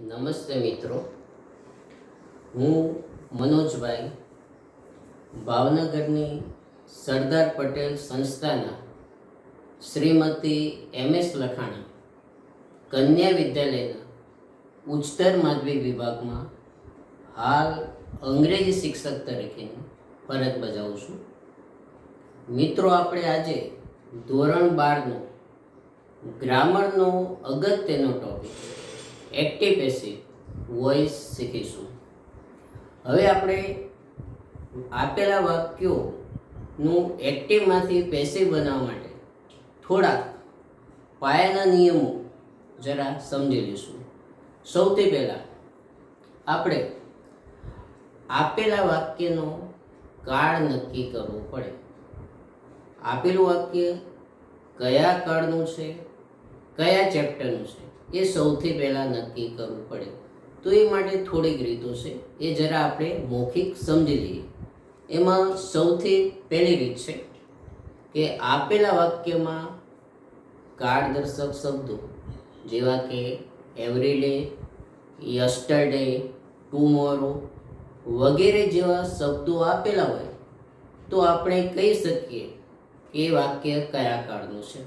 નમસ્તે મિત્રો, હું મનોજભાઈ ભાવનગરની સરદાર પટેલ સંસ્થાના શ્રીમતી MS લખાણી કન્યા વિદ્યાલયના ઉચ્ચતર માધ્યમિક વિભાગમાં હાલ અંગ્રેજી શિક્ષક તરીકેની ફરજ બજાવું છું. મિત્રો, આપણે આજે ધોરણ 12નો ગ્રામરનો અગત્યનો ટોપિક એક્ટિવ પેસિવ વોઇસ શીખીશું. હવે આપણે આપેલા વાક્યોનું એક્ટિવમાંથી પેસિવ બનાવવા માટે થોડાક પાયાના નિયમો જરા સમજી લઈશું. સૌથી પહેલાં આપણે આપેલા વાક્યનો કાળ નક્કી કરવો પડે. આપેલું વાક્ય કયા કાળનું છે, કયા ચેપ્ટરનું છે, એ સૌથી પહેલાં નક્કી કરવું પડે. તો એ માટે થોડીક રીતો છે, એ જરા આપણે મૌખિક સમજી લઈએ. એમાં સૌથી પહેલી રીત છે કે આપેલા વાક્યમાં કાળદર્શક શબ્દો જેવા કે એવરીડે, યસ્ટરડે, ટુમોરો વગેરે જેવા શબ્દો આપેલા હોય તો આપણે કહી શકીએ કે વાક્ય કયા કાળનું છે.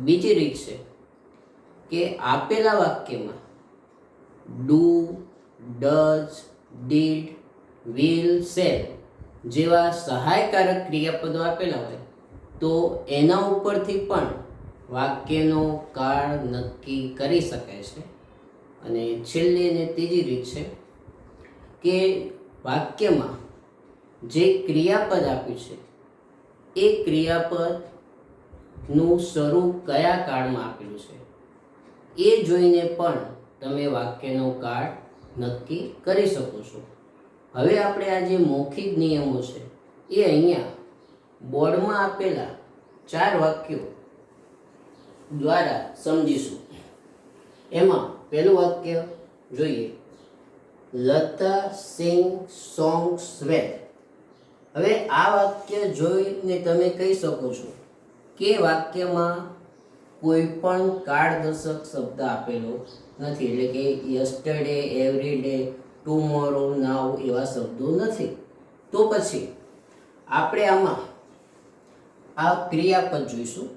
બીજી રીત છે કે આપેલા વાક્યમાં do, does, did, will, shall જેવા સહાયકારક ક્રિયાપદો આપેલા હોય તો એના ઉપરથી પણ વાક્યનો કાળ નક્કી કરી શકાય છે. અને છેલ્લી અને ત્રીજી રીત છે કે વાક્યમાં જે ક્રિયાપદ આપ્યું છે એ ક્રિયાપદનું સ્વરૂપ કયા કાળમાં આપેલું છે એ જોઈને પણ તમે વાક્યનો કાળ નક્કી કરી શકો છો. હવે આપણે આ જે મૌખિક નિયમો છે એ અહીંયા બોર્ડમાં આપેલા 4 વાક્યો દ્વારા સમજીશું. એમાં પહેલું વાક્ય જોઈએ, લતા સિંગ સોંગ્સ વેલ. હવે આ વાક્ય જોઈને તમે કહી શકો છો કે વાક્યમાં કોઈ પણ કાળદર્શક શબ્દ આપેલો નથી, એટલે કે યસ્ટરડે, એવરીડે, ટુમોરો, નાઉ એવા શબ્દો નથી. તો પછી આપણે આમાં આ ક્રિયાપદ જોઈશું.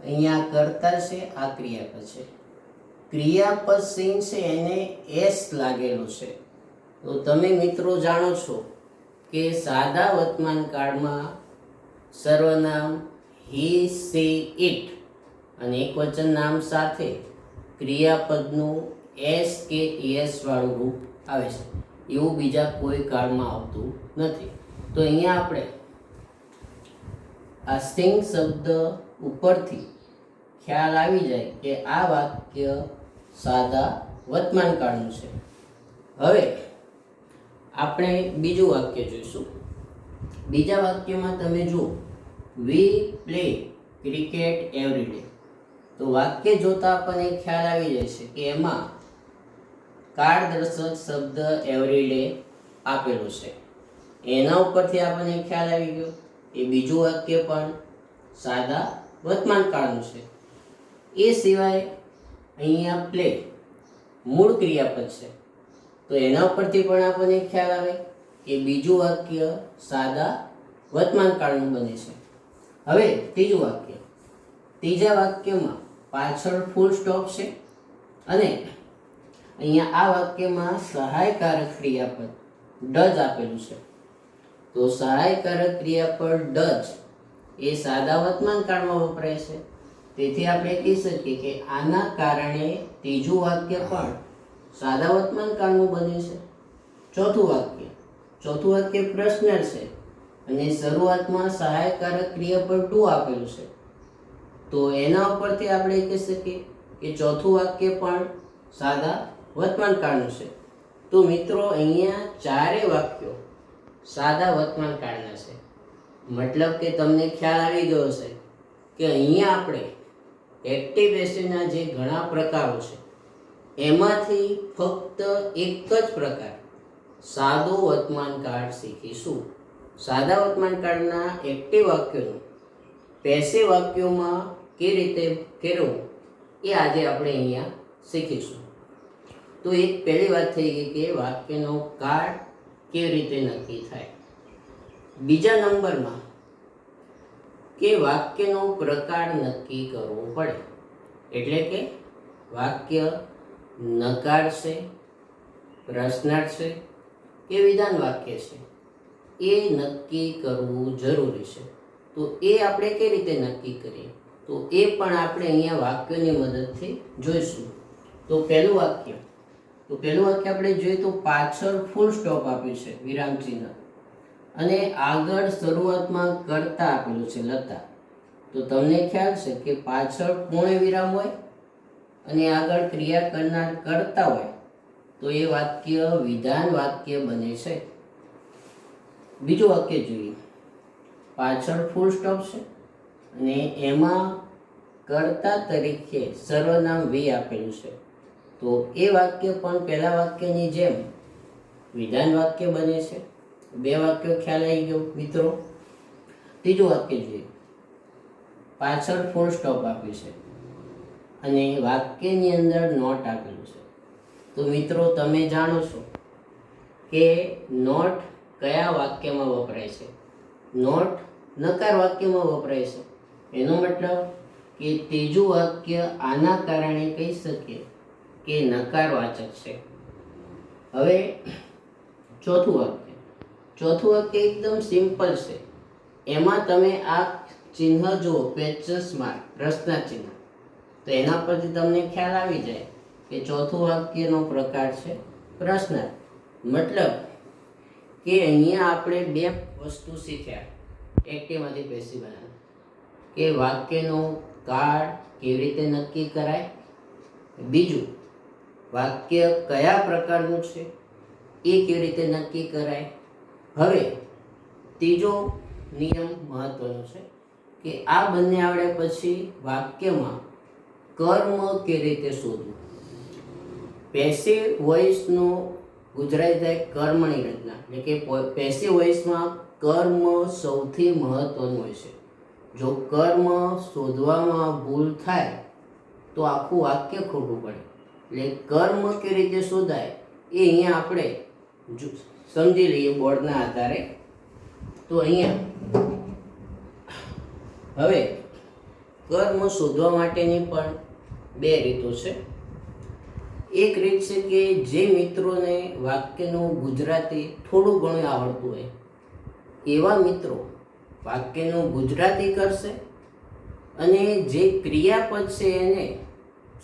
અહીંયા કર્તા છે, આ ક્રિયાપદ છે. ક્રિયાપદ સિંગ છે એને એસ લાગેલો છે. તો તમે મિત્રો જાણો છો કે સાદા વર્તમાન કાળમાં સર્વનામ હી, સી, ઇટ અને એકવચન નામ સાથે ક્રિયાપદનું એસ કે એસ વાળું રૂપ આવે છે. એવું બીજા કોઈ કાળમાં આવતું નથી. તો અહીંયા આપણે આ સિંગ શબ્દ ઉપરથી ખ્યાલ આવી જાય કે આ વાક્ય સાદા વર્તમાન કાળનું છે. હવે આપણે બીજું વાક્ય જોઈશું. બીજા વાક્યમાં તમે જુઓ, વી પ્લે ક્રિકેટ એવરીડે. તો વાક્ય જોતા આપણને ખ્યાલ આવી જાય છે કે એમાં કાળદર્શક શબ્દ એવરીડે આપેલો છે. એના ઉપરથી આપણને ખ્યાલ આવી ગયો કે બીજું વાક્ય પણ સાદા વર્તમાન કાળનું છે. એ સિવાય અહીંયા પ્લે મૂળ ક્રિયાપદ છે, તો એના ઉપરથી પણ આપણને ખ્યાલ આવે કે બીજું વાક્ય સાદા વર્તમાન કાળનું બને છે. હવે ત્રીજું વાક્ય, ત્રીજા વાક્યમાં પાછળ ફૂલ સ્ટોપ છે અને અહીંયા આ વાક્યમાં સહાયકારક ક્રિયાપદ ડઝ આપેલું છે. તો સહાયકારક ક્રિયાપદ ડઝ એ સાદા વર્તમાન કાળમાં વપરાય છે. તેથી આપણે કહી શકીએ કે આના કારણે ત્રીજું વાક્ય પણ સાદા વર્તમાન કાળનું બને છે. ચોથું વાક્ય પ્રશ્નર છે અને શરૂઆતમાં સહાયકારક ક્રિયાપદ ટુ આપેલું છે. તો એના ઉપરથી આપણે કહી શકીએ કે ચોથું વાક્ય પણ સાદા વર્તમાન કાળનું છે. તો મિત્રો, અહીંયા 4 વાક્યો સાદા વર્તમાન કાળના છે. મતલબ કે તમને ખ્યાલ આવી ગયો હશે કે અહીંયા આપણે એક્ટિવ પેસિવના જે ઘણા પ્રકારો છે એમાંથી ફક્ત એક જ પ્રકાર સાદો વર્તમાન કાળ શીખીશું. સાદા વર્તમાન કાળના એક્ટિવ વાક્યોનું પેસિવ વાક્યોમાં કેવી રીતે ફેરવવું એ આજે આપણે અહીંયા શીખીશું. તો એક પહેલી વાત થઈ ગઈ કે વાક્યનો કાળ કેવી રીતે નક્કી થાય. બીજા નંબરમાં કે વાક્યનો પ્રકાર નક્કી કરવો પડે. એટલે કે વાક્ય નકાર છે, પ્રશ્નાર્થ છે કે વિધાન વાક્ય છે, એ નક્કી કરવું જરૂરી છે. તો એ આપણે કઈ રીતે નક્કી કરીએ, તો એ પણ આપણે અહીંયા વાક્યની મદદથી જોઈશું. તો પહેલું વાક્ય આપણે જોઈએ તો પાછળ ફૂલ સ્ટોપ આપ્યું છે, વિરામ ચિહ્ન, અને આગળ શરૂઆતમાં કર્તા આપેલું છે, લતા. તો તમને ખ્યાલ છે કે પાછળ પૂર્ણ વિરામ હોય અને આગળ ક્રિયા કરનાર કર્તા હોય તો એ વાક્ય વિધાન વાક્ય બને છે. બીજું વાક્ય જોઈએ, પાછળ ફૂલ સ્ટોપ છે અને એમાં કર્તા તરીકે સર્વનામ વી આપેલું છે. તો એ વાક્ય પણ પહેલા વાક્યની જેમ વિધાન વાક્ય બને છે. બે વાક્યો ખ્યાલ આવી ગયો મિત્રો. ત્રીજું વાક્ય જોઈએ, પાછળ ફૂલ સ્ટોપ આપ્યું છે અને વાક્યની અંદર નોટ આપેલું છે. તો મિત્રો તમે જાણો છો કે નોટ કયા વાક્યમાં વપરાય છે. નોટ નકાર વાક્યમાં વપરાય છે. એનો મતલબ કે ત્રીજું વાક્ય આના કારણે કહી શકીએ કે નકારવાચક છે. હવે ચોથું વાક્ય એકદમ સિમ્પલ છે. એમાં તમે આ ચિહ્ન જુઓ, પેચસ માર્ક, પ્રશ્ન ચિહ્ન, તો એના પરથી તમને ખ્યાલ આવી જાય કે ચોથું વાક્યનો પ્રકાર છે પ્રશ્નાર્થ. મતલબ કે અહીંયા આપણે બે વસ્તુ શીખ્યા એક્ટિવમાંથી પેસિવ બનાવવાનું, કે વાક્યનો કાળ કેવી રીતે નક્કી કરાય, બીજું વાક્ય કયા પ્રકારનું છે એ કેવી રીતે નક્કી કરાય. હવે ત્રીજો નિયમ મહત્વનો છે કે આ બંને આવડ્યા પછી વાક્યમાં કર્મ કેવી રીતે શોધવું. પેસિવ વોઇસનો ગુજરાતી થાય કર્મની રચના, એટલે કે પેસિવ વોઇસમાં કર્મ સૌથી મહત્વનું હોય છે. જો કર્મ શોધવામાં ભૂલ થાય તો આખું વાક્ય ખોટું પડે. એટલે કર્મ કેવી રીતે શોધાય એ અહીંયા આપણે સમજી લઈએ બોર્ડના આધારે. તો અહીંયા હવે કર્મ શોધવા માટેની પણ બે રીતો છે. એક રીત છે કે જે મિત્રોને વાક્યનું ગુજરાતી થોડું ઘણું આવડતું હોય એવા મિત્રો વાક્યનું ગુજરાતી કરશે અને જે ક્રિયાપદ છે એને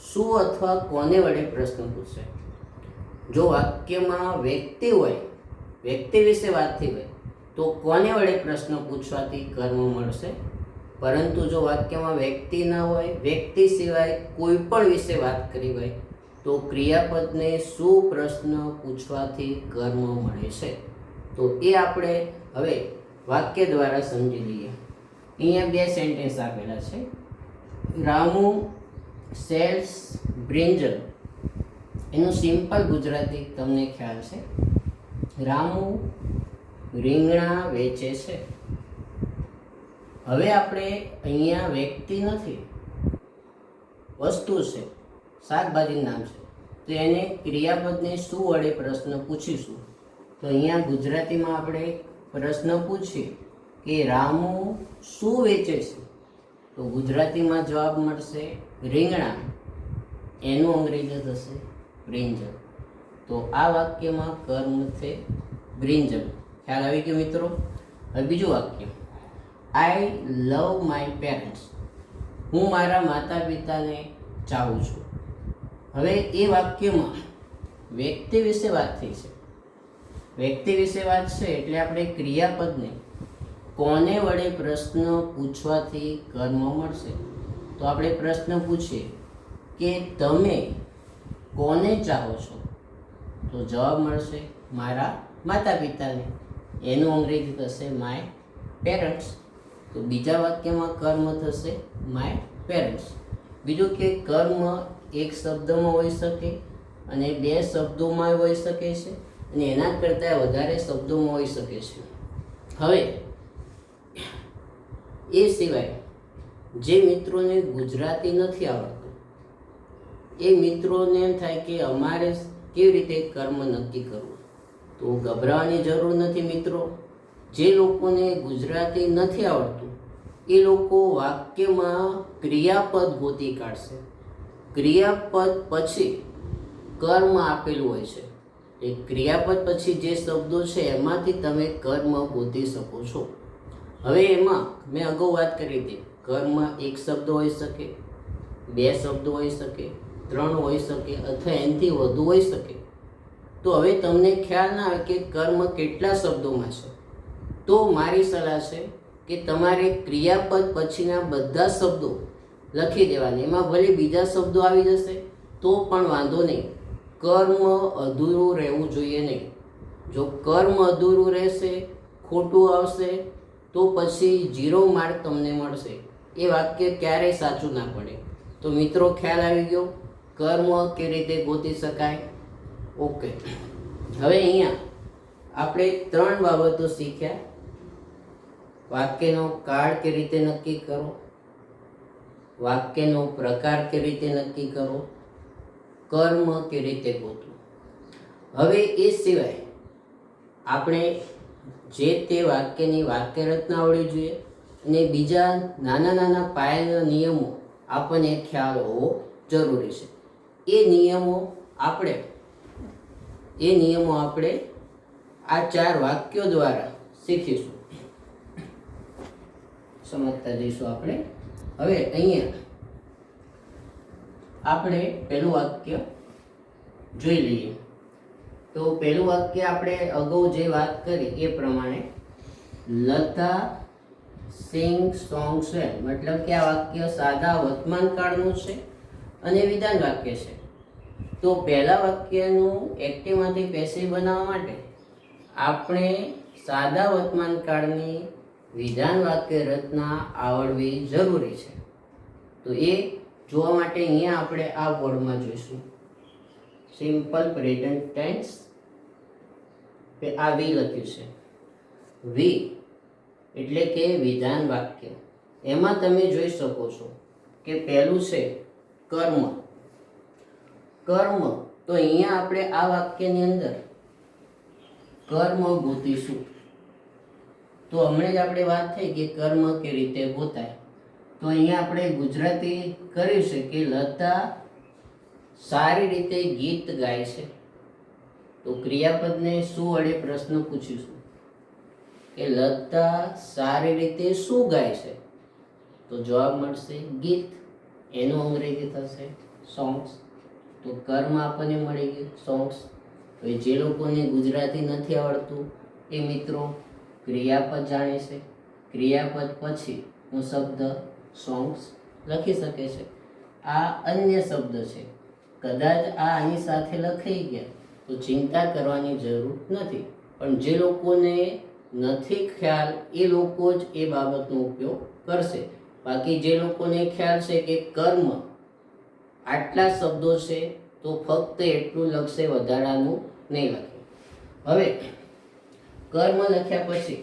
શું અથવા કોને વડે પ્રશ્ન પૂછશે. જો વાક્યમાં વ્યક્તિ હોય, વ્યક્તિ વિશે વાત થઈ હોય તો કોને વડે પ્રશ્ન પૂછવાથી કર્મ મળશે. પરંતુ જો વાક્યમાં વ્યક્તિ ના હોય, વ્યક્તિ સિવાય કોઈ પણ વિશે વાત કરી હોય તો ક્રિયાપદને શું પ્રશ્ન પૂછવાથી કર્મ મળે છે. તો એ આપણે હવે વાક્ય દ્વારા સમજી લઈએ. અહીંયા બે સેન્ટેન્સ આપેલા છે. Ramu sells brinjal. એનું સિમ્પલ ગુજરાતી તમને ખ્યાલ છે, રામુ રીંગણા વેચે છે. હવે આપણે અહીંયા વ્યક્તિ નથી, વસ્તુ છે, શાકભાજીનું નામ છે, તો એને ક્રિયાપદને શું વડે પ્રશ્ન પૂછીશું. તો અહીંયા ગુજરાતીમાં આપણે પ્રશ્ન પૂછીએ કે રામુ શું વેચે છે, તો ગુજરાતીમાં જવાબ મળશે રીંગણા. એનું અંગ્રેજી થશે બ્રિંજલ. તો આ વાક્યમાં કર્મ છે બ્રિંજલ. ખ્યાલ આવી ગયો મિત્રો. હવે બીજું વાક્ય, આઈ લવ માય પેરેન્ટ્સ. હું મારા માતા પિતાને ચાહું છું. હવે એ વાક્યમાં વ્યક્તિ વિશે વાત થઈ છે. વ્યક્તિ વિશે વાત છે એટલે આપણે ક્રિયાપદને કોને વડે પ્રશ્ન પૂછવાથી કર્મ મળશે. તો આપણે પ્રશ્ન પૂછીએ કે તમે કોને ચાહો છો, તો જવાબ મળશે મારા માતા પિતાને. એનું અંગ્રેજી થશે માય પેરેન્ટ્સ. તો બીજા વાક્યમાં કર્મ થશે માય પેરેન્ટ્સ. બીજું કે કર્મ એક શબ્દમાં હોઈ શકે અને બે શબ્દોમાં હોઈ શકે છે અને એના કરતાં વધારે શબ્દોમાં હોઈ શકે છે. હવે એ સિવાય જે મિત્રોને ગુજરાતી નથી આવડતું એ મિત્રોને એમ થાય કે અમારે કેવી રીતે કર્મ નક્કી કરવું. તો ગભરાવાની જરૂર નથી મિત્રો. જે લોકોને ગુજરાતી નથી આવડતું એ લોકો વાક્યમાં ક્રિયાપદ ગોતી કાઢશે. ક્રિયાપદ પછી કર્મ આપેલું હોય છે. એ ક્રિયાપદ પછી જે શબ્દો છે એમાંથી તમે કર્મ ગોતી શકો છો. હવે એમાં મેં અગાઉ વાત કરી હતી, કર્મ એક શબ્દ હોઈ શકે, બે શબ્દો હોઈ શકે, ત્રણ હોઈ શકે અથવા એનાથી વધુ હોઈ શકે. તો હવે તમને ખ્યાલ ના આવે કે કર્મ કેટલા શબ્દોમાં છે, તો મારી સલાહ છે કે તમારે ક્રિયાપદ પછીના બધા શબ્દો લખી દેવાના. એમાં ભલે બીજા શબ્દો આવી જશે તો પણ વાંધો નહીં, કર્મ અધૂરું રહેવું જોઈએ નહીં. જો કર્મ અધૂરું રહેશે, ખોટું આવશે તો પછી 0 માર્ક તમને મળશે. એ વાક્ય ક્યારેય સાચું ના પડે. તો મિત્રો ખ્યાલ આવી ગયો કર્મ કેવી રીતે ગોતી શકાય. ઓકે, હવે અહીંયા આપણે 3 બાબતો શીખ્યા. વાક્યનો કાળ કેવી રીતે નક્કી કરો, વાક્યનો પ્રકાર કેવી રીતે નક્કી કરો, કર્મ કેવી રીતે ગોતવું. હવે એ સિવાય આપણે જે તે વાક્યની વાક્ય રચના આવડવી જોઈએ અને બીજા નાના નાના પાયાના નિયમો આપણને ખ્યાલ હોવો જરૂરી છે. એ નિયમો આપણે આ 4 વાક્યો દ્વારા શીખીશું, સમજતા જઈશું આપણે. હવે અહીંયા આપણે પહેલું વાક્ય જોઈ લઈએ. તો પહેલું વાક્ય આપણે અગાઉ જે વાત કરી એ પ્રમાણે લતા સિંગ સોંગ્સ વેલ, મતલબ કે આ વાક્ય સાદા વર્તમાન કાળનું છે અને વિધાન વાક્ય છે. તો પહેલા વાક્યનું એક્ટિવમાંથી પેસિવ બનાવવા માટે આપણે સાદા વર્તમાન કાળની વિધાન વાક્ય રચના આવડવી જરૂરી છે. તો એ જોવા માટે અહીંયા આપણે આ બોર્ડમાં જોઈશું સિમ્પલ પ્રેઝન્ટ ટેન્સ. આ વી લખ્યું છે. વી એટલે કે વિધાન વાક્ય. એમાં તમે જોઈ શકો છો કે પહેલું છે કર્મ. કર્મ તો અહીંયા આપણે આ વાક્યની અંદર કર્મ ગોતીશું. તો હમણાં જ આપણે વાત થઈ કે કર્મ કેવી રીતે ગોતાય. તો અહીંયા આપણે ગુજરાતી કર્યું છે કે લતા સારી રીતે ગીત ગાય છે. તો ક્રિયાપદને શું વડે પ્રશ્ન પૂછીશું કે લતા સારી રીતે શું ગાય છે, તો જવાબ મળશે ગીત. એનું અંગ્રેજી થશે સોંગ્સ. તો કર્મ આપણને મળી ગયું સોંગ્સ. તો જે લોકોને ગુજરાતી નથી આવડતું એ મિત્રો ક્રિયાપદ જાણે છે, ક્રિયાપદ પછીનો શબ્દ સોંગ્સ લખી શકે છે. આ અન્ય શબ્દ છે, કદાચ આની સાથે લખાઈ ગયા તો ચિંતા કરવાની જરૂર નથી. પણ જે લોકોને નથી ખ્યાલ એ લોકો જ એ બાબતનો ઉપયોગ કરશે. બાકી જે લોકોને ખ્યાલ છે કે કર્મ આટલા શબ્દો છે તો ફક્ત એટલું લખશે, વધારાનું નહીં લખે. હવે કર્મ લખ્યા પછી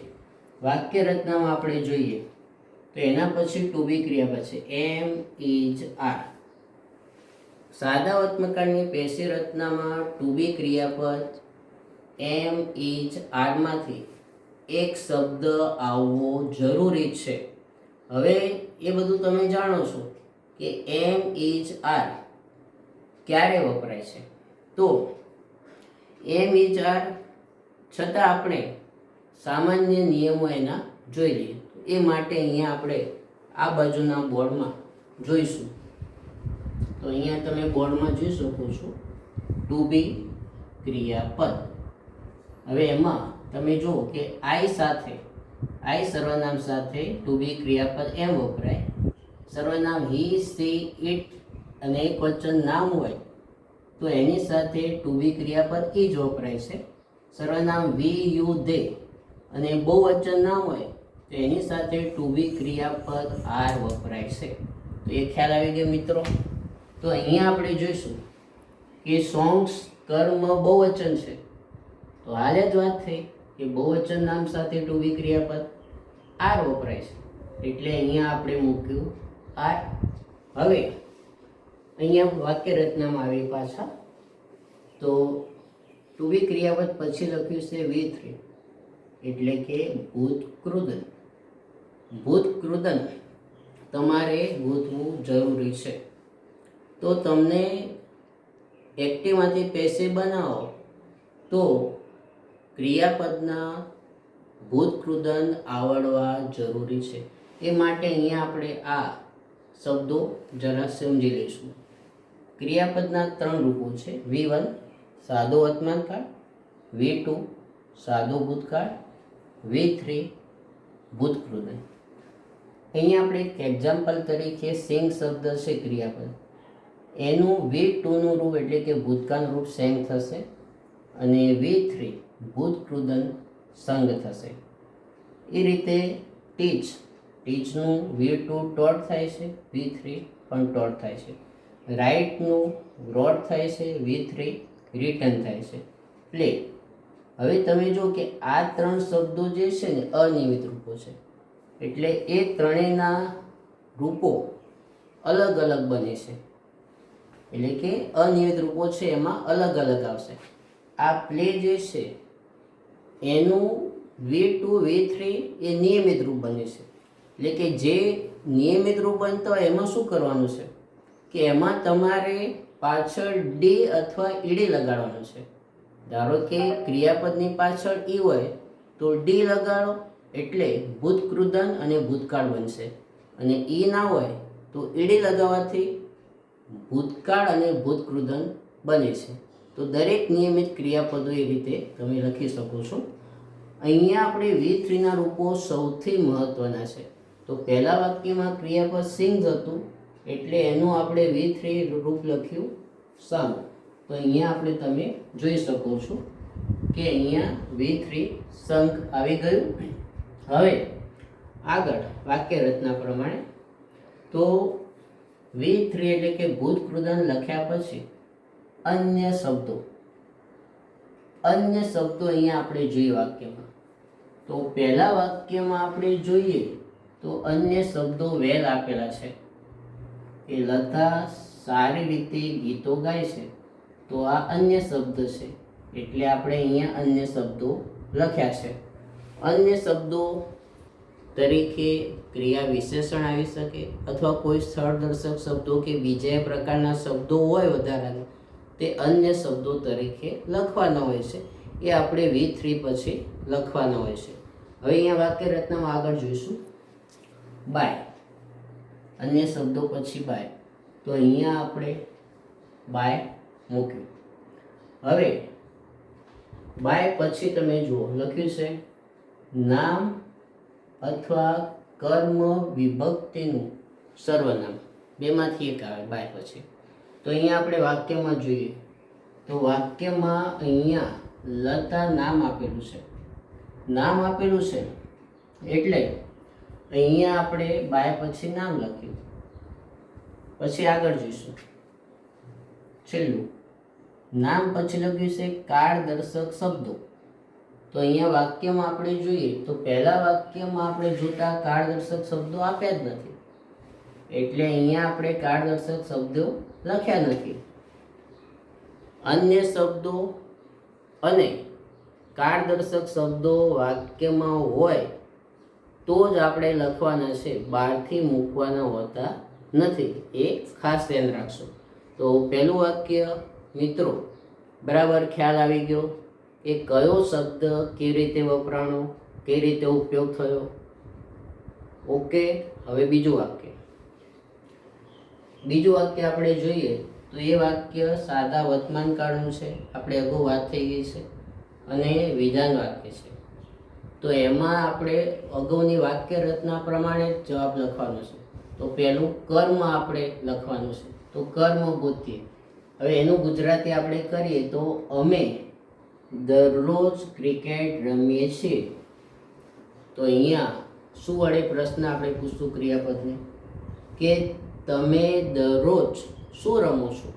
વાક્ય રચનામાં આપણે જોઈએ તો એના પછી ટુ બી ક્રિયાપદ છે એમ, ઇઝ, આર. સાદા વર્તમાનકાળની પેસિવ રચનામાં ટુ બી ક્રિયાપદ એમ, ઇઝ, આરમાંથી એક શબ્દ આવવો જરૂરી છે. હવે એ બધું તમે જાણો છો કે એમ, ઇઝ, આર ક્યારે વપરાય છે. તો એમ, ઇઝ, આર છતાં આપણે સામાન્ય નિયમો એના જોઈ લઈએ. એ માટે અહીંયા આપણે આ બાજુના બોર્ડમાં જોઈશું. તો અહીંયા તમે બોર્ડમાં જોઈ શકો છો ટુ બી ક્રિયાપદ. હવે એમાં તમે જુઓ કે આઈ સર્વનામ સાથે ટુ બી ક્રિયાપદ એમ વપરાય. સર્વનામ હી, સી, ઇટ અને એક વચન નામ હોય તો એની સાથે ટુ બી ક્રિયાપદ ઈ જ વપરાય છે. સર્વનામ વી, યુ, ધે અને બહુવચન નામ હોય તો એની સાથે ટુ બી ક્રિયાપદ આર વપરાય છે. તો એ ખ્યાલ આવી ગયો મિત્રો. તો અહીંયા આપણે જોઈશું કે સોંગ્સ કર્મ બહુવચન છે. તો હાલે જ વાત થઈ કે બહુવચન નામ સાથે ટુ બી ક્રિયાપદ આર વપરાય છે, એટલે અહીંયા આપણે મૂક્યું આર. હવે અહીંયા વાક્ય રચનામાં આવી પાછા તો ટુ બી ક્રિયાપદ પછી લખ્યું છે V3 એટલે કે ભૂતકૃદન. ભૂતકૃદન તમારે ગોતવું જરૂરી છે. તો તમને એક્ટિવમાંથી પેસિવ બનાવો તો ક્રિયાપદના ભૂતકૃદન આવડવા જરૂરી છે. એ માટે અહીંયા આપણે આ શબ્દો જરા સમજી લઈશું. ક્રિયાપદના 3 રૂપો છે. V1 સાદો વર્તમાનકાળ, V2 સાદો ભૂતકાળ, V3 ભૂતકૃદન. અહીંયા આપણે એક એક્ઝામ્પલ તરીકે સિંગ શબ્દ છે ક્રિયાપદ, એનું V2 નું રૂપ એટલે કે ભૂતકાળ રૂપ સેંગ થશે અને V3 ભૂતકૃદન સંગ થશે. એ રીતે ટીચનું V2 ટોટ થાય છે, V3 પણ ટોટ થાય છે. રાઇટનું રોડ થાય છે, V3 રિટર્ન થાય છે. પ્લે. હવે તમે જો કે આ 3 શબ્દો જે છે ને અનિયમિત રૂપો છે, એટલે એ ત્રણેયના રૂપો અલગ અલગ બને છે. એટલે કે અનિયમિત રૂપો છે એમાં અલગ અલગ આવશે. આ પ્લે જે છે એનું V2 V3 એ નિયમિત રૂપ બને છે. એટલે કે જે નિયમિત રૂપ બનતા હોય એમાં શું કરવાનું છે કે એમાં તમારે પાછળ ડી અથવા ઈડી લગાડવાનું છે. ધારો કે ક્રિયાપદની પાછળ ઈ હોય તો ડી લગાડો એટલે ભૂતકૃદન અને ભૂતકાળ બનશે, અને ઈ ના હોય તો ઈડી લગાવવાથી ભૂતકાળ અને ભૂતકૃદન બને છે. તો દરેક નિયમિત ક્રિયાપદો એ રીતે તમે લખી શકો છો. અહીંયા આપણે V3ના રૂપો સૌથી મહત્વના છે. તો પહેલા વાક્યમાં ક્રિયાપદ સિંગ્સ હતું એટલે એનું આપણે V3 રૂપ લખ્યું સમ. તો અહીંયા આપણે તમે જોઈ શકો છો કે અહીંયા V3 સંગ આવી ગયું. હવે આગળ વાક્ય રચના પ્રમાણે તો V3 એટલે કે ભૂતકૃદન લખ્યા પછી અન્ય શબ્દો અહીંયા આપણે જોઈએ વાક્યમાં. તો પહેલા વાક્યમાં આપણે જોઈએ તો અન્ય શબ્દો વેલ આપેલા છે કે લતા સારી રીતે ગીતો ગાય છે. તો આ અન્ય શબ્દ છે એટલે આપણે અહીંયા અન્ય શબ્દો લખ્યા છે. અન્ય શબ્દો તરીકે ક્રિયા વિશેષણ આવી શકે અથવા કોઈ સ્થળ દર્શક શબ્દો કે બીજા પ્રકારના શબ્દો હોય વધારાના, તે અન્ય શબ્દો તરીકે લખવાના હોય છે. એ આપણે V3 પછી લખવાના હોય છે. હવે અહીંયા વાક્ય રચનામાં આગળ જોઈશું. બાય, અન્ય શબ્દો પછી બાય. તો અહીંયા આપણે બાય મૂક્યું. હવે બાય પછી તમે જુઓ લખ્યું છે નામ અથવા કર્મ વિભક્તિનું સર્વનામ, બેમાંથી એક આવે બાય પછી. તો અહીંયા આપણે વાક્યમાં જોઈએ તો વાક્યમાં અહીંયા લતા નામ આપેલું છે, એટલે અહીંયા આપણે બાય પછી નામ લખ્યું. પછી આગળ જોઈશું છેલ્લું નામ પછી લખ્યું છે કાળ દર્શક શબ્દો. તો અહીંયા વાક્યમાં આપણે જોઈએ તો પહેલા વાક્યમાં આપણે જોતા કાળ દર્શક શબ્દો આપ્યા જ નથી, એટલે અહીંયા આપણે કાળ દર્શક શબ્દો લખ્યા નથી. અન્ય શબ્દો અને કાળ દર્શક શબ્દો વાક્યમાં હોય તો જ આપણે લખવાના છે, બહારથી મૂકવાના હોતા નથી. એ ખાસ ધ્યાન રાખશો. તો પહેલું વાક્ય મિત્રો બરાબર ખ્યાલ આવી ગયો કે કયો શબ્દ કેવી રીતે વપરાણો, કેવી રીતે ઉપયોગ થયો. ઓકે. હવે બીજું વાક્ય આપણે જોઈએ તો એ વાક્ય સાદા વર્તમાનકાળનું છે, આપણે અગાઉ વાત થઈ ગઈ છે, અને વિધાન વાક્ય છે. તો એમાં આપણે અગાઉની વાક્ય રચના પ્રમાણે જ જવાબ લખવાનો છે. તો પહેલું કર્મ આપણે લખવાનું છે. તો કર્મ ગોતીએ. હવે એનું ગુજરાતી આપણે કરીએ તો અમે દરરોજ ક્રિકેટ રમીએ છીએ. તો અહીંયા શું વડે પ્રશ્ન આપણે પૂછશું ક્રિયાપદને કે તમે દરરોજ શું રમો છો?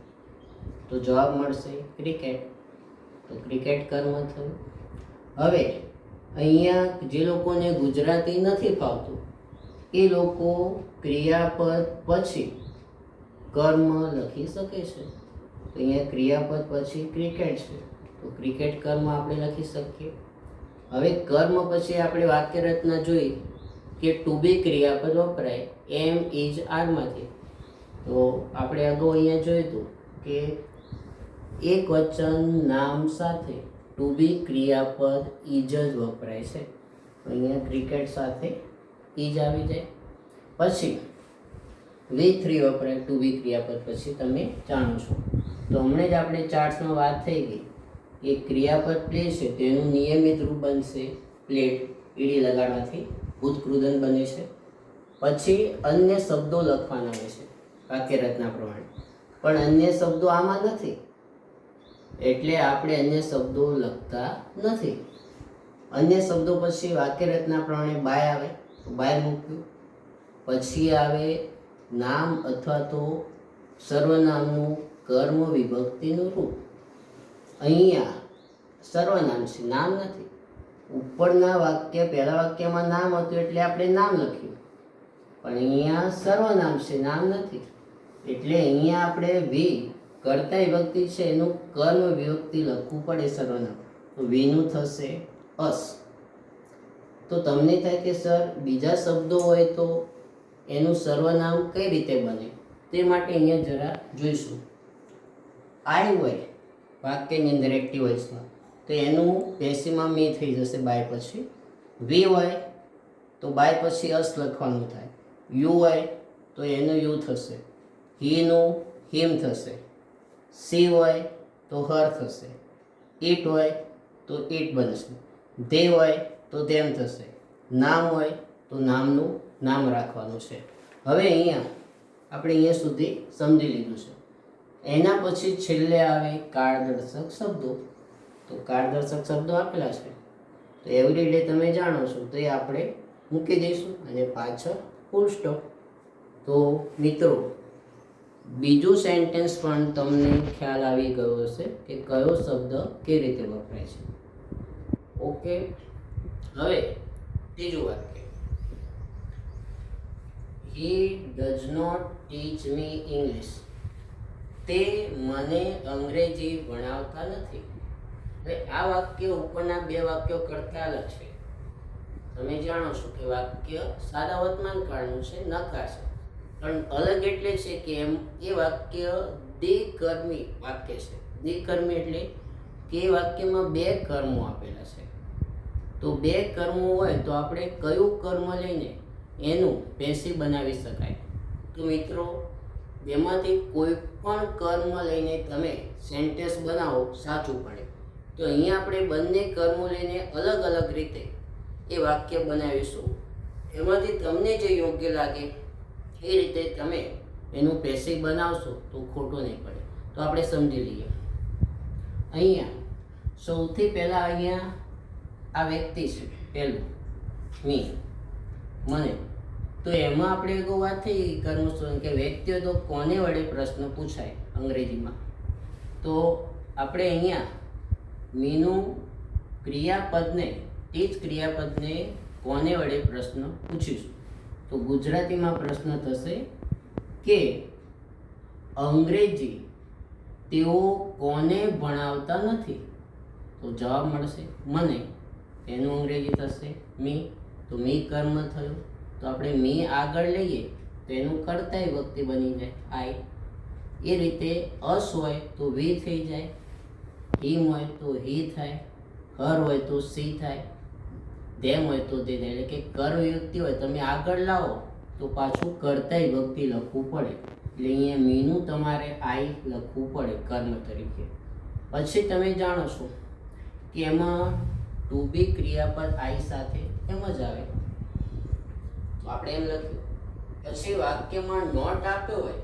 તો જવાબ મળશે ક્રિકેટ. તો ક્રિકેટ કર્મ થયું. હવે અહીંયા જે લોકોને ગુજરાતી નથી ફાવતું એ લોકો ક્રિયાપદ પછી કર્મ લખી શકે છે. તો અહીંયા ક્રિયાપદ પછી ક્રિકેટ છે, તો ક્રિકેટ કર્મ આપણે લખી શકીએ. હવે કર્મ પછી આપણે વાક્ય રચના જોઈ કે ટુ બી ક્રિયાપદ વપરાય એમ ઇઝ આરમાંથી. તો આપણે અગાઉ અહીંયા જોયું હતું કે એક વચન નામ સાથે ટુ બી ક્રિયાપદ ઇઝ જ વપરાય છે. અહીંયા ક્રિકેટ સાથે ઇઝ આવી જાય. પછી V3 વપરાય ટુ બી ક્રિયાપદ પછી, તમે જાણો છો. તો હમણાં જ આપણે ચાર્ટ્સમાં વાત થઈ ગઈ કે ક્રિયાપદ પ્લે છે તેનું નિયમિત રૂપ બનશે પ્લેટ, ઈડી લગાડવાથી ઉત્કૃદન બને છે. પછી અન્ય શબ્દો લખવાના હોય છે વાક્ય રચના પ્રમાણે, પણ અન્ય શબ્દો આમાં નથી એટલે આપણે અન્ય શબ્દો લખતા નથી. અન્ય શબ્દો પછી વાક્ય રચના પ્રમાણે બાય આવે તો બાય મૂક્યું. પછી આવે નામ અથવા તો સર્વનામનું કર્મ વિભક્તિનું રૂપ. અહીંયા સર્વનામ છે, નામ નથી. ઉપરના વાક્ય પહેલા વાક્યમાં નામ હતું એટલે આપણે નામ લખ્યું, પણ અહીંયા સર્વનામ છે, નામ નથી. એટલે અહીંયા આપણે વી કર્તા વિભક્તિ છે એનું કર્મ વિભક્તિ લખવું પડે સર્વનામ. તો વીનું થશે અસ. તો તમને થાય કે સર બીજા શબ્દો હોય તો એનું સર્વનામ કઈ રીતે બને, તે માટે અહીંયા જરા જોઈશું. આઈ હોય વાક્યની અંદર એક્ટિવ વોઇસમાં તો એનું પેસિવમાં મી થઈ જશે બાય પછી. વી હોય તો બાય પછી અસ લખવાનું થાય. યુ હોય તો એનું યુ થશે. હીનું હિમ થશે. સી હોય તો હર થશે. ઇટ હોય તો ઇટ બનશે. ધે હોય તો તેમ થશે. નામ હોય તો નામનું નામ રાખવાનું છે. હવે અહીંયા આપણે અહીંયા સુધી સમજી લીધું છે. એના પછી છેલ્લે આવે કાળદર્શક શબ્દો. તો કાળદર્શક શબ્દો આપેલા છે તો એવરી ડે તમે જાણો છો તો એ આપણે મૂકી દઈશું અને પાછળ ફૂલ સ્ટોપ. તો મિત્રો બીજું સેન્ટેન્સ પણ તમને ખ્યાલ આવી ગયો હશે કે કયો શબ્દ કેવી રીતે વપરાય છે. ઓકે, હવે ત્રીજું વાક્ય, he does not teach me English. તે મને અંગ્રેજી ભણાવતા નથી. હવે આ વાક્ય ઉપરના બે વાક્યો કરતા અલગ છે. તમે જાણો છો કે વાક્ય સાદા વર્તમાન કાળનું છે, નકાર છે, પણ અલગ એટલે છે કે એમ એ વાક્ય દ્વિકર્મી વાક્ય છે. દ્વિકર્મી એટલે કે વાક્યમાં બે કર્મો આપેલા છે. તો બે કર્મો હોય તો આપણે કયું કર્મ લઈને એનું પેસિવ બનાવી શકાય. તો મિત્રો બેમાંથી કોઈ પણ કર્મ લઈને તમે સેન્ટેન્સ બનાવો સાચું પડે. તો અહીંયા આપણે બંને કર્મો લઈને અલગ અલગ રીતે એ વાક્ય બનાવીશું. એમાંથી તમને જે યોગ્ય લાગે એ રીતે તમે એનું પેસિવ બનાવશો તો ખોટું નહીં પડે. તો આપણે સમજી લઈએ. અહીંયા સૌથી પહેલાં અહીંયા આ વ્યક્તિ છે પહેલું, મી, મને. તો એમાં આપણે અગાઉ વાત થઈ કર્મસ્થળ કે વ્યક્તિઓ તો કોને વડે પ્રશ્ન પૂછાય અંગ્રેજીમાં. તો આપણે અહીંયા મીનું ક્રિયાપદને, તે જ ક્રિયાપદને કોને વડે પ્રશ્ન પૂછીશું. તો ગુજરાતીમાં પ્રશ્ન થશે કે અંગ્રેજી તેઓ કોને ભણાવતા નથી. તો જવાબ મળશે મને. એનું અંગ્રેજી થશે મી. તો મી કર્મ થયું. તો આપણે મી આગળ લઈએ તો એનું કર્તા વિભક્તિ બની જાય આઈ. એ રીતે અસ હોય તો વી થઈ જાય, હિમ હોય તો હી થાય, હર હોય તો સી થાય, ધેમ હોય તો તે થાય. એટલે કે કર્મ વિભક્તિ હોય તમે આગળ લાવો તો પાછું કર્તા વિભક્તિ લખવું પડે. એટલે અહીંયા મીનું તમારે આઈ લખવું પડે કર્મ તરીકે. પછી તમે જાણો છો કે એમાં ટુ બી ક્રિયાપદ આઈ સાથે એમ જ આવે. તો આપણે એમ લખ્યું. પછી વાક્યમાં નોટ આપ્યો હોય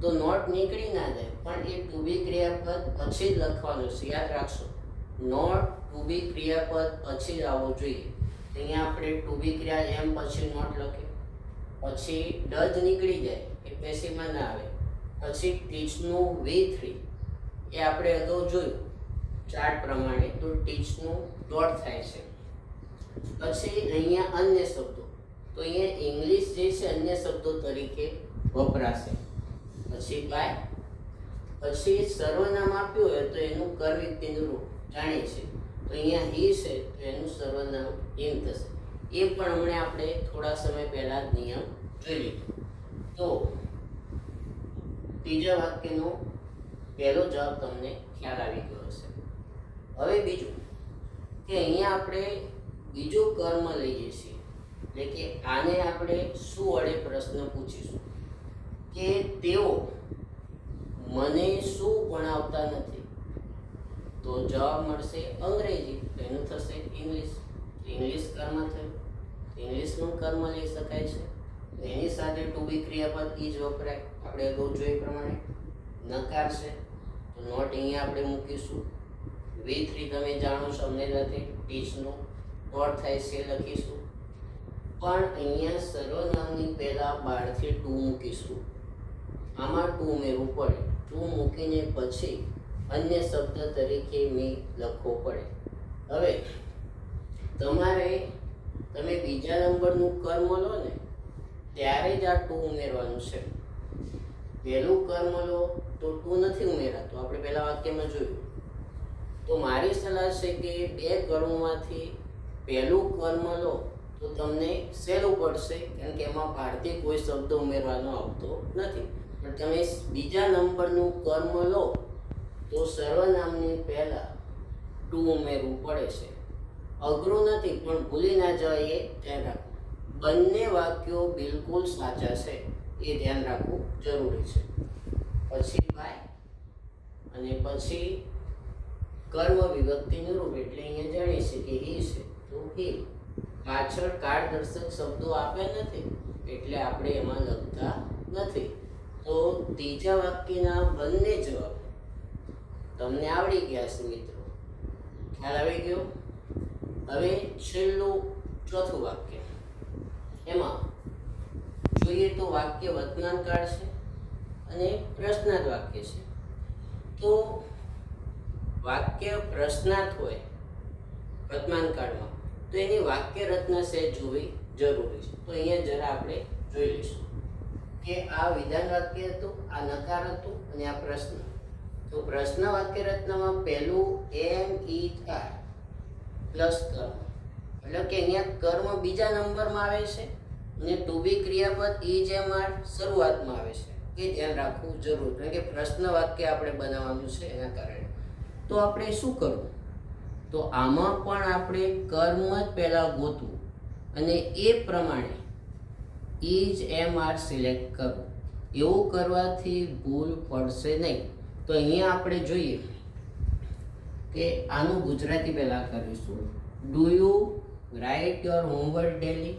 તો નોટ નીકળી ના જાય, પણ એ ટુ બી ક્રિયાપદ પછી જ લખવાનું છે. યાદ રાખશો, નોટ ટુ બી ક્રિયાપદ પછી જ આવવું જોઈએ. અહીંયા આપણે ટુ બી ક્રિયા એમ પછી નોટ લખે. પછી ડઝ નીકળી જાય એ પેસિવમાં ના આવે. પછી ટીચનું V3 એ આપણે અગાઉ જોયું ચાર્ટ પ્રમાણે, તો ટીચનું ડોટ થાય છે. પછી અહીંયા અન્ય શબ્દો, તો અહીંયા ઇંગ્લિશ જે છે અન્ય શબ્દો તરીકે વપરાશે. પછી બાય. પછી સર્વનામ આપ્યું હોય તો એનું કર્મ વ્યક્તિનું રૂપ જાણીએ છીએ. તો અહીંયા હી છે તો એનું સર્વનામ હિમ થશે. એ પણ હમણાં આપણે થોડા સમય પહેલા જ નિયમ જોઈ લીધો. તો ત્રીજા વાક્યનો પહેલો જવાબ તમને ખ્યાલ આવી ગયો હશે. હવે બીજું કે અહીંયા આપણે બીજું કર્મ લઈએ છીએ, એટલે કે આને આપણે શું વડે પ્રશ્ન પૂછીશું કે તેઓ મને શું ભણાવતા નથી, તો જવાબ મળશે અંગ્રેજી, એનું થશે ઇંગ્લિશ. ઇંગ્લિશ કર્મ થયું, ઇંગ્લિશનું કર્મ લઈ શકાય છે. એની સાથે ટુ બી ક્રિયાપદ ઈ જ વપરાય. આપણે અગાઉ જોઈ પ્રમાણે નકાર છે તો નોટ અહીંયા આપણે મૂકીશું. V3 તમે જાણો છો અમને નથી ટીચનું નોટ થાય છે લખીશું. પણ અહીંયા સર્વનામની પહેલા બારથી ટુ મૂકીશું. આમાં ટુ ઉમેરવું પડે. ટુ મૂકીને પછી અન્ય શબ્દ તરીકે મેં લખવો પડે. હવે તમે બીજા નંબરનું કર્મ લો ને ત્યારે જ આ ટુ ઉમેરવાનું છે. પહેલું કર્મ લો તો ટુ નથી ઉમેરાતું, આપણે પહેલા વાક્યમાં જોયું. તો મારી સલાહ છે કે બે કર્મોમાંથી પહેલું કર્મ લો તો તમને સહેલું પડશે, કારણ કે એમાં બહારથી કોઈ શબ્દ ઉમેરવાનો આવતો નથી. પણ તમે બીજા નંબરનું કર્મ લો તો સર્વનામની પહેલાં ટુ ઉમેરવું પડે છે. અઘરું નથી, પણ ભૂલી ના જવાય એ ધ્યાન રાખવું. બંને વાક્યો બિલકુલ સાચા છે એ ધ્યાન રાખવું જરૂરી છે. પછી બાય અને પછી કર્મ વિભક્તિનું રૂપ, એટલે અહીંયા જાણીએ છીએ કે હી છે તો હી. પાછળ કાળદર્શક શબ્દો આપ્યા નથી એટલે આપણે એમાં લખતા નથી. તો ત્રીજા વાક્યના બંને જવાબ તમને આવડી ગયા છે મિત્રો, ખ્યાલ આવી ગયો. હવે છેલ્લું ચોથું વાક્ય, એમાં જોઈએ તો વાક્ય વર્તમાનકાળ છે અને પ્રશ્નાર્થ વાક્ય છે. તો વાક્ય પ્રશ્નાર્થ હોય વર્તમાનકાળમાં તો એની વાક્ય રચના સહેજ જોવી જરૂરી છે. તો અહીંયા જરા આપણે જોઈ લઈશું કે આ વિધાન વાક્ય હતું, આ નકાર હતું અને આ પ્રશ્ન. તો પ્રશ્ન વાક્ય રચનામાં પહેલું એમ ઈ આર પ્લસ કર્મ, એટલે કે અહીંયા કર્મ બીજા નંબરમાં આવે છે અને ટુ બી ક્રિયાપદ ઈ જેમ આર શરૂઆતમાં આવે છે. એ ધ્યાન રાખવું જરૂર, કારણ કે પ્રશ્ન વાક્ય આપણે બનાવવાનું છે એના કારણે. તો આપણે શું કરવું, તો આમાં પણ આપણે કર્મ જ પહેલાં ગોતવું અને એ પ્રમાણે ઈ જ એમ આર સિલેક્ટ કરવું. એવું કરવાથી ભૂલ પડશે નહીં. તો અહીંયા આપણે જોઈએ કે આનું ગુજરાતી પહેલાં કરીશું. Do you write your homework daily,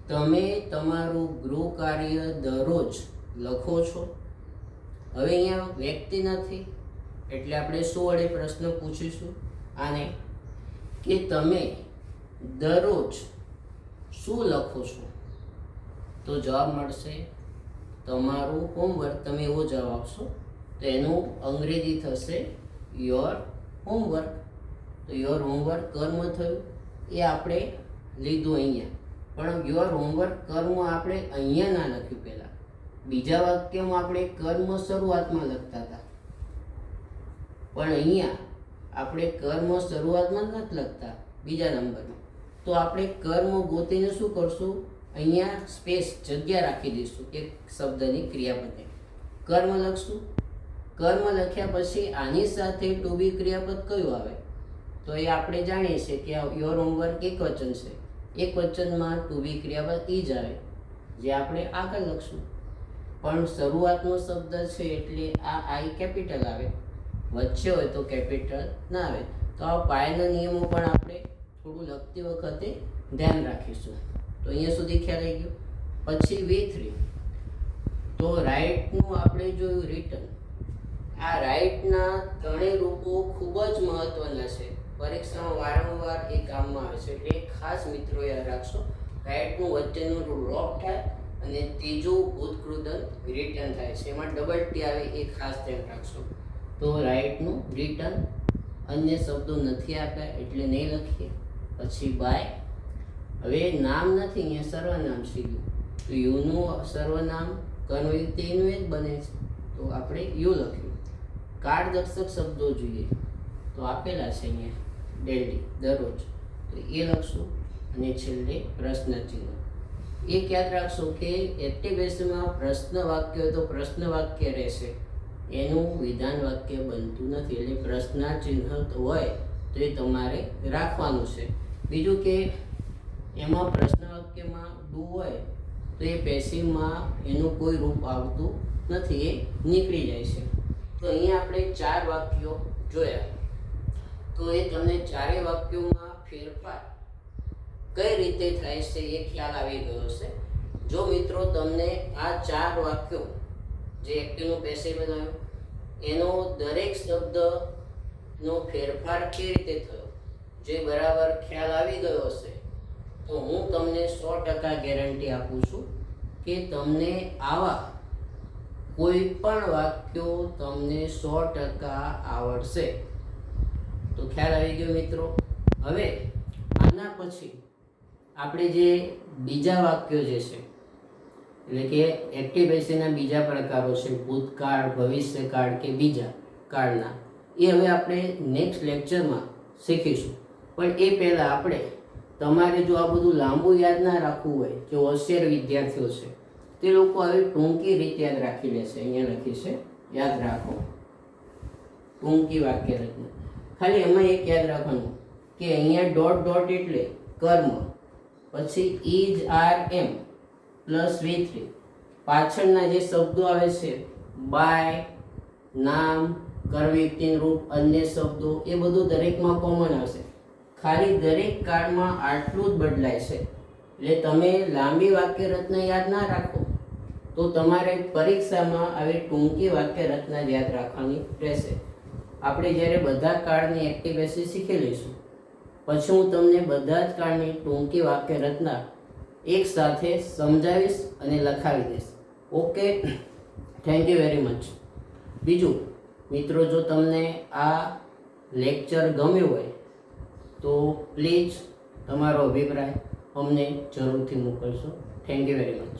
તમે તમારું ગૃહ કાર્ય દરરોજ લખો છો. હવે અહીંયા વ્યક્તિ નથી એટલે આપણે શું વડે પ્રશ્ન પૂછીશું આને કે તમે દરરોજ શું લખો છો, તો જવાબ મળશે તમારું હોમવર્ક. તમે એવો જવાબ આપશો તો એનું અંગ્રેજી થશે યોર હોમવર્ક. તો યોર હોમવર્ક કર્મ થયું એ આપણે લીધું અહીંયા, પણ યોર હોમવર્ક કર્મ આપણે અહીંયા ના લખ્યું. પહેલાં બીજા વાક્યમાં આપણે કર્મ શરૂઆતમાં લખતા હતા, પણ અહીંયા આપણે કર્મ શરૂઆતમાં જ નથી લખતા, બીજા નંબરમાં. તો આપણે કર્મ ગોતીને શું કરશું, અહીંયા સ્પેસ જગ્યા રાખી દઈશું એક શબ્દની ક્રિયાપદને. કર્મ લખશું. કર્મ લખ્યા પછી આની સાથે ટુ બી ક્રિયાપદ કયું આવે, તો એ આપણે જાણીએ છીએ કે યોર હોમવર્ક એક વચન છે. એક વચનમાં ટુ બી ક્રિયાપદ ઈ જ આવે, જે આપણે આગળ લખશું. પણ શરૂઆતનો શબ્દ છે એટલે આ આઈ કેપિટલ આવે, વચ્ચે હોય તો કેપિટલ ના આવે. તો આ પાયાના નિયમો પણ આપણે થોડું લખતી વખતે ધ્યાન રાખીશું. તો અહીંયા સુધી ખ્યાલ આવી ગયો. પછી V3, તો રાઇટનું આપણે જોયું રિટર્ન. આ રાઇટના ત્રણેય રૂપો ખૂબ જ મહત્વના છે, પરીક્ષામાં વારંવાર એ કામમાં આવે છે, એટલે ખાસ મિત્રો યાદ રાખશો. રાઇટનું વચ્ચેનું રોપ થાય અને ત્રીજું ભૂતકૃદન રિટર્ન થાય છે, એમાં ડબલ ટી આવે, એ ખાસ ધ્યાન રાખશો. તો રાઇટનું રિટર્ન, અન્ય શબ્દો નથી આપ્યા એટલે નહીં લખીએ. પછી બાય, હવે નામ નથી અહીંયા સર્વનામ સીધું, તો યુનું સર્વનામ કર્મયુક્ત એનું એ જ બને છે, તો આપણે યુ લખ્યું. કાળદર્શક શબ્દો જોઈએ તો આપેલા છે અહીંયા ડેલી દરરોજ, તો એ લખશું અને છેલ્લે પ્રશ્ન ચિહ્ન. એક યાદ રાખશો કે એક્ટિવેશનમાં પ્રશ્ન વાક્ય હોય તો પ્રશ્ન વાક્ય રહેશે, એનું વિધાન વાક્ય બનતું નથી. એટલે પ્રશ્નાર્થ ચિહ્ન હોય તો એ તમારે રાખવાનું છે. બીજું કે એમાં પ્રશ્ન વાક્યમાં ડુ હોય તો એ પેસિવમાં એનું કોઈ રૂપ આવતું નથી, એ નીકળી જાય છે. તો અહીંયા આપણે 4 વાક્યો જોયા, તો એ તમને ચારેય વાક્યોમાં ફેરફાર કઈ રીતે થાય છે એ ખ્યાલ આવી ગયો છે. જો મિત્રો તમને આ 4 વાક્યો જે એક્ટિવનું પેસિવ બનાવ્યું એનો દરેક શબ્દનો ફેરફાર કેવી રીતે થયો જે બરાબર ખ્યાલ આવી ગયો હશે તો હું તમને 100% ગેરંટી આપું છું કે તમને આવા કોઈ પણ વાક્યો તમને 100% આવડશે. તો ખ્યાલ આવી ગયો મિત્રો. હવે આના પછી આપણે જે બીજા વાક્યો જે છે એટલે કે એક્ટિવ પેસિવના બીજા પ્રકારો છે ભૂતકાળ, ભવિષ્યકાળ કે બીજા કાળના, એ હવે આપણે નેક્સ્ટ લેક્ચરમાં શીખીશું. પણ એ પહેલાં આપણે તમારે જો આ બધું લાંબુ યાદ ના રાખવું હોય, જે હોશિયાર વિદ્યાર્થીઓ છે તે લોકો હવે ટૂંકી રીત યાદ રાખી લેશે. અહીંયા લખી છે યાદ રાખો ટૂંકી વાક્ય રચના. ખાલી એમાં એક યાદ રાખવાનું કે અહીંયા ડોટ ડોટ એટલે કર્મ, પછી is R M plus V3, પાછળના જે શબ્દો આવે છે બાય, નામ, કર્મયુક્તિનું રૂપ, અન્ય શબ્દો, એ બધું દરેકમાં કોમન આવશે. ખાલી દરેક કાળમાં આટલું જ બદલાય છે. એટલે તમે લાંબી વાક્ય રચના યાદ ના રાખો તો તમારે પરીક્ષામાં આવી ટૂંકી વાક્ય રચના યાદ રાખવાની રહેશે. આપણે જ્યારે બધા કાળની એક્ટિવ પેસિવ શીખી લઈશું પછી હું તમને બધા જ કાળની ટૂંકી વાક્ય રચના એક સાથે સમજાવીશ અને લખાવી દઈશ. Okay, thank you very much. બીજું મિત્રો, જો તમને આ લેક્ચર ગમ્યું હોય તો પ્લીઝ તમારો અભિપ્રાય અમને જરૂરથી મોકલશો. Thank you very much.